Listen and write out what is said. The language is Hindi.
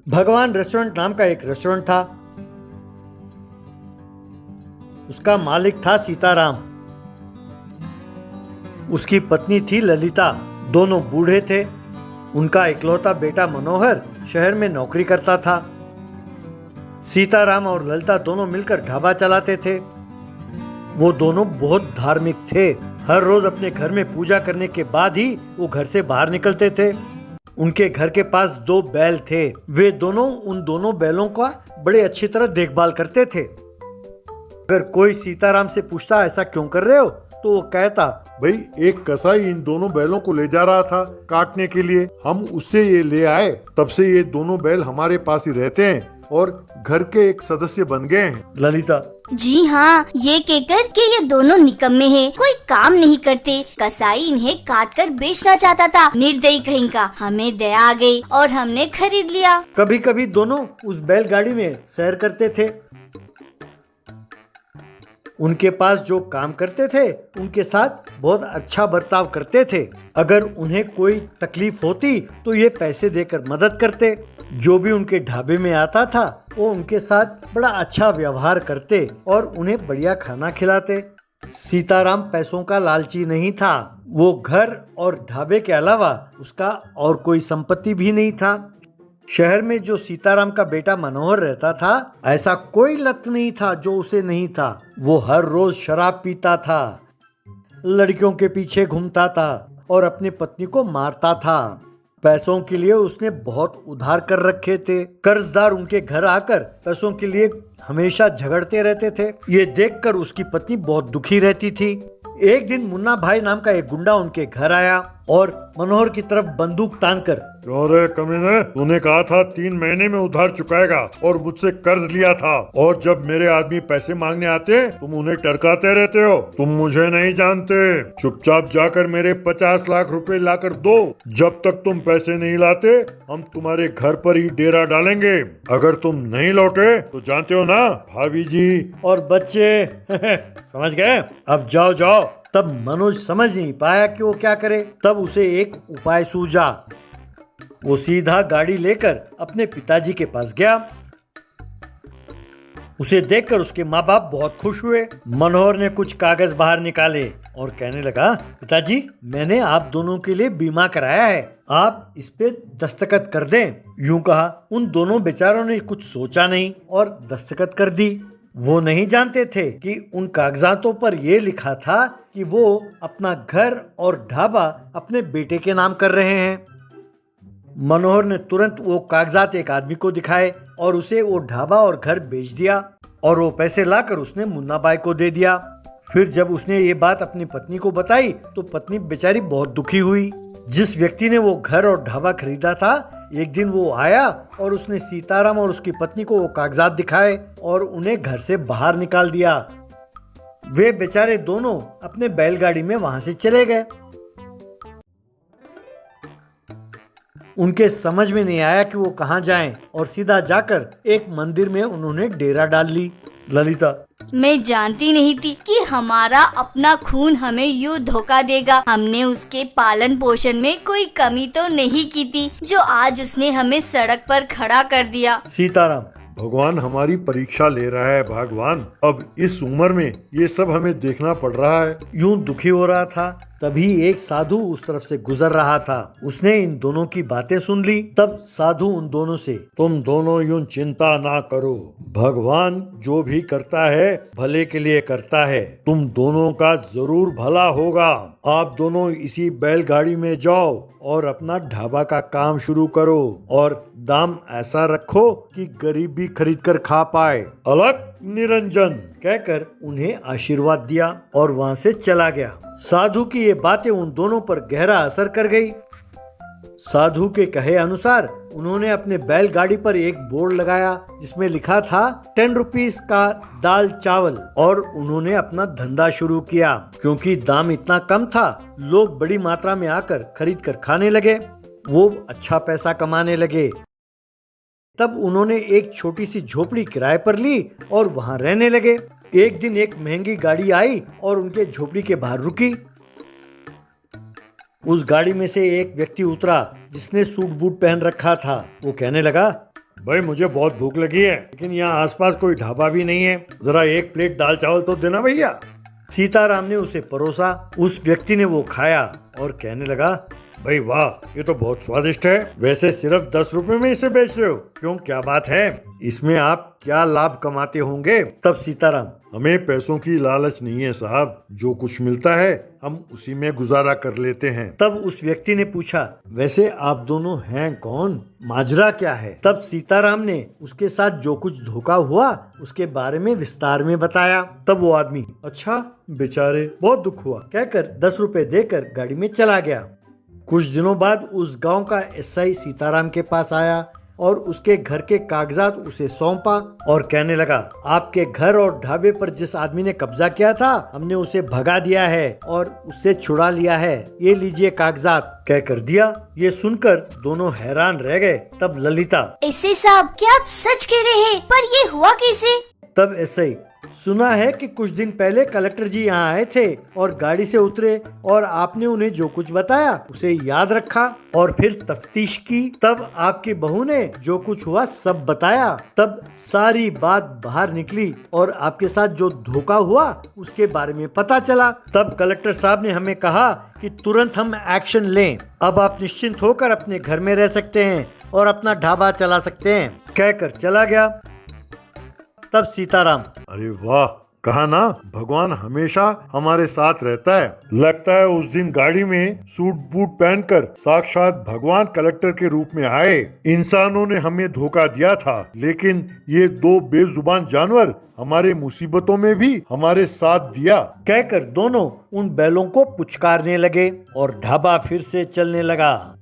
भगवान रेस्टोरेंट नाम का एक रेस्टोरेंट था। उसका मालिक था सीताराम। उसकी पत्नी थी ललिता। दोनों बूढ़े थे। उनका इकलौता बेटा मनोहर शहर में नौकरी करता था। सीताराम और ललिता दोनों मिलकर ढाबा चलाते थे। वो दोनों बहुत धार्मिक थे। हर रोज अपने घर में पूजा करने के बाद ही वो घर से बाहर निकलते थे। उनके घर के पास 2 बैल थे। वे दोनों उन दोनों बैलों का बड़े अच्छी तरह देखभाल करते थे। अगर कोई सीताराम से पूछता ऐसा क्यों कर रहे हो, तो वो कहता, भाई एक कसाई इन दोनों बैलों को ले जा रहा था काटने के लिए, हम उससे ये ले आए। तब से ये दोनों बैल हमारे पास ही रहते हैं और घर के एक सदस्य बन गए हैं। ललिता: जी हाँ, ये कहकर कि ये दोनों निकम्मे हैं, कोई काम नहीं करते। कसाई इन्हें काट कर बेचना चाहता था। निर्दयी कहीं का। हमें दया आ गई और हमने खरीद लिया। कभी कभी दोनों उस बैलगाड़ी में सैर करते थे। उनके पास जो काम करते थे उनके साथ बहुत अच्छा बर्ताव करते थे। अगर उन्हें कोई तकलीफ होती तो ये पैसे देकर मदद करते। जो भी उनके ढाबे में आता था वो उनके साथ बड़ा अच्छा व्यवहार करते और उन्हें बढ़िया खाना खिलाते। सीताराम पैसों का लालची नहीं था। वो घर और ढाबे के अलावा उसका और कोई संपत्ति भी नहीं था। शहर में जो सीताराम का बेटा मनोहर रहता था, ऐसा कोई लत नहीं था जो उसे नहीं था। वो हर रोज शराब पीता था, लड़कियों के पीछे घूमता था और अपनी पत्नी को मारता था। पैसों के लिए उसने बहुत उधार कर रखे थे। कर्जदार उनके घर आकर पैसों के लिए हमेशा झगड़ते रहते थे। ये देखकर उसकी पत्नी बहुत दुखी रहती थी। एक दिन मुन्ना भाई नाम का एक गुंडा उनके घर आया और मनोहर की तरफ बंदूक तानकर, क्यों रे कमीने, तूने कहा था 3 महीने में उधार चुकाएगा और मुझसे कर्ज लिया था, और जब मेरे आदमी पैसे मांगने आते तुम उन्हें टरकाते रहते हो। तुम मुझे नहीं जानते। चुपचाप जाकर मेरे 50 लाख रुपए लाकर दो। जब तक तुम पैसे नहीं लाते हम तुम्हारे घर पर ही डेरा डालेंगे। अगर तुम नहीं लौटे तो जानते हो ना, भाभी जी और बच्चे समझ गए। अब जाओ जाओ। तब मनोज समझ नहीं पाया कि वो क्या करे। तब उसे एक उपाय सूझा। वो सीधा गाड़ी लेकर अपने पिताजी के पास गया। उसे देखकर उसके माँ बाप बहुत खुश हुए। मनोहर ने कुछ कागज बाहर निकाले और कहने लगा, पिताजी, मैंने आप दोनों के लिए बीमा कराया है, आप इस पे दस्तखत कर दें। यूं कहा। उन दोनों बेचारों ने कुछ सोचा नहीं और दस्तखत कर दी। वो नहीं जानते थे कि उन कागजातों पर यह लिखा था कि वो अपना घर और ढाबा अपने बेटे के नाम कर रहे हैं। मनोहर ने तुरंत वो कागजात एक आदमी को दिखाए और उसे वो ढाबा और घर बेच दिया और वो पैसे लाकर उसने मुन्ना भाई को दे दिया। फिर जब उसने ये बात अपनी पत्नी को बताई तो पत्नी बेचारी बहुत दुखी हुई। जिस व्यक्ति ने वो घर और ढाबा खरीदा था, एक दिन वो आया और उसने सीताराम और उसकी पत्नी को वो कागजात दिखाए और उन्हें घर से बाहर निकाल दिया। वे बेचारे दोनों अपने बैलगाड़ी में वहां से चले गए। उनके समझ में नहीं आया कि वो कहाँ जाएं और सीधा जाकर एक मंदिर में उन्होंने डेरा डाल ली। ललिता: मैं जानती नहीं थी कि हमारा अपना खून हमें यूं धोखा देगा। हमने उसके पालन पोषण में कोई कमी तो नहीं की थी, जो आज उसने हमें सड़क पर खड़ा कर दिया। सीताराम: भगवान हमारी परीक्षा ले रहा है। भगवान, अब इस उम्र में ये सब हमें देखना पड़ रहा है। यूं दुखी हो रहा था, तभी एक साधु उस तरफ से गुजर रहा था। उसने इन दोनों की बातें सुन ली। तब साधु उन दोनों से, तुम दोनों यूं चिंता ना करो, भगवान जो भी करता है भले के लिए करता है। तुम दोनों का जरूर भला होगा। आप दोनों इसी बैलगाड़ी में जाओ और अपना ढाबा का काम शुरू करो और दाम ऐसा रखो कि गरीब भी खरीद कर खा पाए। अलग निरंजन कहकर उन्हें आशीर्वाद दिया और वहां से चला गया। साधु की ये बातें उन दोनों पर गहरा असर कर गई। साधु के कहे अनुसार उन्होंने अपने बैलगाड़ी पर एक बोर्ड लगाया जिसमें लिखा था 10 रुपीस का दाल चावल, और उन्होंने अपना धंधा शुरू किया। क्योंकि दाम इतना कम था, लोग बड़ी मात्रा में आकर खरीद कर खाने लगे। वो अच्छा पैसा कमाने लगे। तब उन्होंने एक छोटी सी झोपड़ी किराए पर ली और वहां रहने लगे। एक दिन एक महंगी गाड़ी आई और उनके झोपड़ी के बाहर रुकी। उस गाड़ी में से एक व्यक्ति उतरा जिसने सूट बूट पहन रखा था। वो कहने लगा, भाई मुझे बहुत भूख लगी है, लेकिन यहाँ आसपास कोई ढाबा भी नहीं है। जरा एक प्लेट दाल चावल तो देना भैया। सीताराम ने उसे परोसा। उस व्यक्ति ने वो खाया और कहने लगा, भाई वाह, ये तो बहुत स्वादिष्ट है। वैसे सिर्फ 10 रुपए में इसे बेच रहे हो? क्यों, क्या बात है? इसमें आप क्या लाभ कमाते होंगे? तब सीताराम, हमें पैसों की लालच नहीं है साहब, जो कुछ मिलता है हम उसी में गुजारा कर लेते हैं। तब उस व्यक्ति ने पूछा, वैसे आप दोनों हैं कौन? माजरा क्या है? तब सीताराम ने उसके साथ जो कुछ धोखा हुआ उसके बारे में विस्तार में बताया। तब वो आदमी, अच्छा बेचारे, बहुत दुख हुआ, कहकर 10 रुपए देकर गाड़ी में चला गया। कुछ दिनों बाद उस गांव का एसआई सीताराम के पास आया और उसके घर के कागजात उसे सौंपा और कहने लगा, आपके घर और ढाबे पर जिस आदमी ने कब्जा किया था, हमने उसे भगा दिया है और उससे छुड़ा लिया है। ये लीजिए कागजात, कहकर दिया। ये सुनकर दोनों हैरान रह गए। तब ललिता, एसआई साहब, क्या आप सच कह रहे हैं? पर ये हुआ कैसे? तब एसआई, सुना है कि कुछ दिन पहले कलेक्टर जी यहाँ आए थे और गाड़ी से उतरे और आपने उन्हें जो कुछ बताया उसे याद रखा और फिर तफ्तीश की। तब आपकी बहू ने जो कुछ हुआ सब बताया। तब सारी बात बाहर निकली और आपके साथ जो धोखा हुआ उसके बारे में पता चला। तब कलेक्टर साहब ने हमें कहा कि तुरंत हम एक्शन लें। अब आप निश्चिंत होकर अपने घर में रह सकते हैं और अपना ढाबा चला सकते हैं, कहकर चला गया। तब सीताराम, अरे वाह, कहा ना भगवान हमेशा हमारे साथ रहता है। लगता है उस दिन गाड़ी में सूट बूट पहनकर साक्षात भगवान कलेक्टर के रूप में आए। इंसानों ने हमें धोखा दिया था, लेकिन ये 2 बेजुबान जानवर हमारे मुसीबतों में भी हमारे साथ दिया, कहकर दोनों उन बैलों को पुचकारने लगे और ढाबा फिर से चलने लगा।